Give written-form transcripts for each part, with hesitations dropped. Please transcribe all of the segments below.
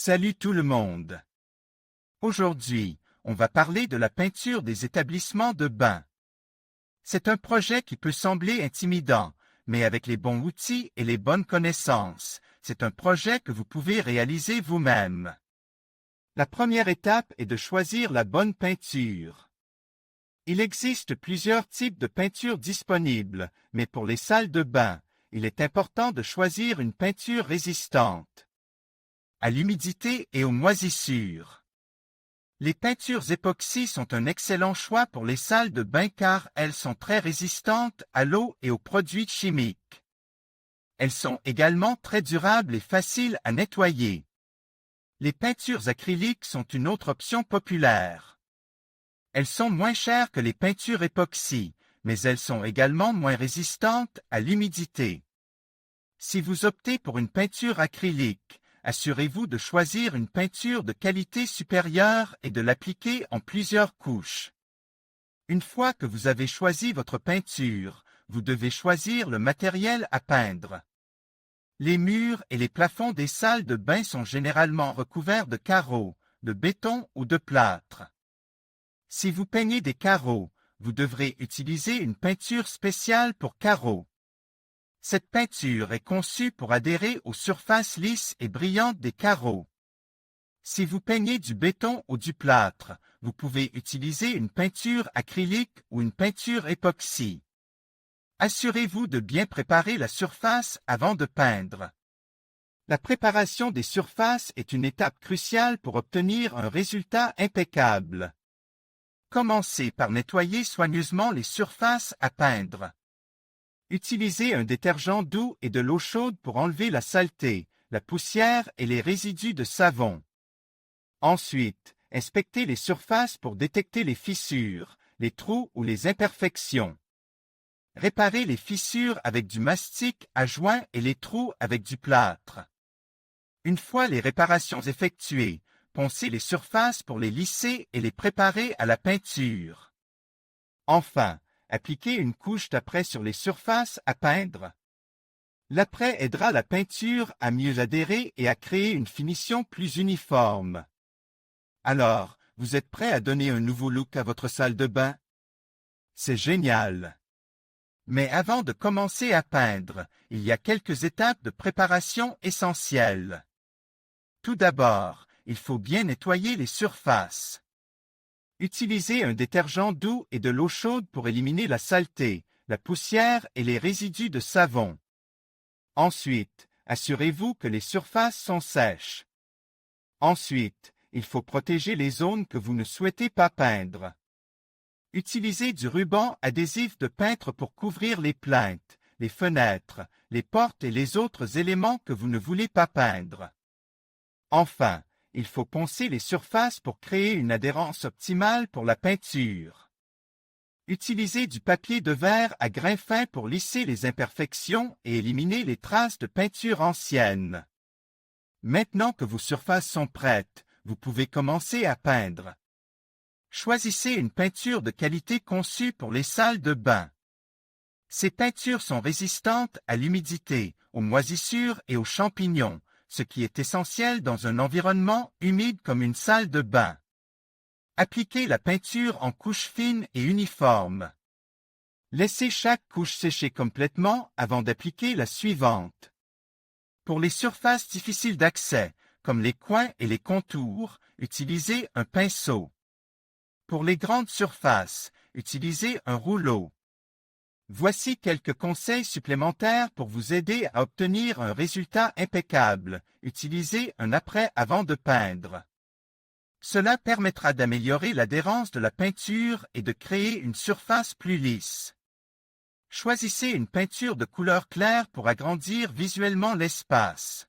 Salut tout le monde! Aujourd'hui, on va parler de la peinture des établissements de bains. C'est un projet qui peut sembler intimidant, mais avec les bons outils et les bonnes connaissances, c'est un projet que vous pouvez réaliser vous-même. La première étape est de choisir la bonne peinture. Il existe plusieurs types de peinture disponibles, mais pour les salles de bain, il est important de choisir une peinture résistante à l'humidité et aux moisissures. Les peintures époxy sont un excellent choix pour les salles de bain car elles sont très résistantes à l'eau et aux produits chimiques. Elles sont également très durables et faciles à nettoyer. Les peintures acryliques sont une autre option populaire. Elles sont moins chères que les peintures époxy, mais elles sont également moins résistantes à l'humidité. Si vous optez pour une peinture acrylique, assurez-vous de choisir une peinture de qualité supérieure et de l'appliquer en plusieurs couches. Une fois que vous avez choisi votre peinture, vous devez choisir le matériel à peindre. Les murs et les plafonds des salles de bain sont généralement recouverts de carreaux, de béton ou de plâtre. Si vous peignez des carreaux, vous devrez utiliser une peinture spéciale pour carreaux. Cette peinture est conçue pour adhérer aux surfaces lisses et brillantes des carreaux. Si vous peignez du béton ou du plâtre, vous pouvez utiliser une peinture acrylique ou une peinture époxy. Assurez-vous de bien préparer la surface avant de peindre. La préparation des surfaces est une étape cruciale pour obtenir un résultat impeccable. Commencez par nettoyer soigneusement les surfaces à peindre. Utilisez un détergent doux et de l'eau chaude pour enlever la saleté, la poussière et les résidus de savon. Ensuite, inspectez les surfaces pour détecter les fissures, les trous ou les imperfections. Réparez les fissures avec du mastic à joint et les trous avec du plâtre. Une fois les réparations effectuées, poncez les surfaces pour les lisser et les préparer à la peinture. Enfin, appliquez une couche d'apprêt sur les surfaces à peindre. L'apprêt aidera la peinture à mieux adhérer et à créer une finition plus uniforme. Alors, vous êtes prêt à donner un nouveau look à votre salle de bain? C'est génial! Mais avant de commencer à peindre, il y a quelques étapes de préparation essentielles. Tout d'abord, il faut bien nettoyer les surfaces. Utilisez un détergent doux et de l'eau chaude pour éliminer la saleté, la poussière et les résidus de savon. Ensuite, assurez-vous que les surfaces sont sèches. Ensuite, il faut protéger les zones que vous ne souhaitez pas peindre. Utilisez du ruban adhésif de peintre pour couvrir les plinthes, les fenêtres, les portes et les autres éléments que vous ne voulez pas peindre. Enfin, il faut poncer les surfaces pour créer une adhérence optimale pour la peinture. Utilisez du papier de verre à grains fins pour lisser les imperfections et éliminer les traces de peinture ancienne. Maintenant que vos surfaces sont prêtes, vous pouvez commencer à peindre. Choisissez une peinture de qualité conçue pour les salles de bain. Ces peintures sont résistantes à l'humidité, aux moisissures et aux champignons, ce qui est essentiel dans un environnement humide comme une salle de bain. Appliquez la peinture en couches fines et uniformes. Laissez chaque couche sécher complètement avant d'appliquer la suivante. Pour les surfaces difficiles d'accès, comme les coins et les contours, utilisez un pinceau. Pour les grandes surfaces, utilisez un rouleau. Voici quelques conseils supplémentaires pour vous aider à obtenir un résultat impeccable. Utilisez un apprêt avant de peindre. Cela permettra d'améliorer l'adhérence de la peinture et de créer une surface plus lisse. Choisissez une peinture de couleur claire pour agrandir visuellement l'espace.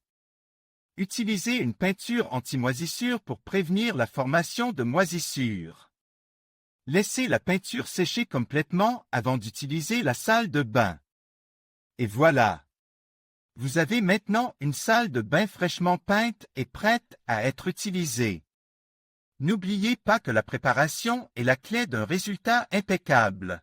Utilisez une peinture anti-moisissure pour prévenir la formation de moisissures. Laissez la peinture sécher complètement avant d'utiliser la salle de bain. Et voilà! Vous avez maintenant une salle de bain fraîchement peinte et prête à être utilisée. N'oubliez pas que la préparation est la clé d'un résultat impeccable.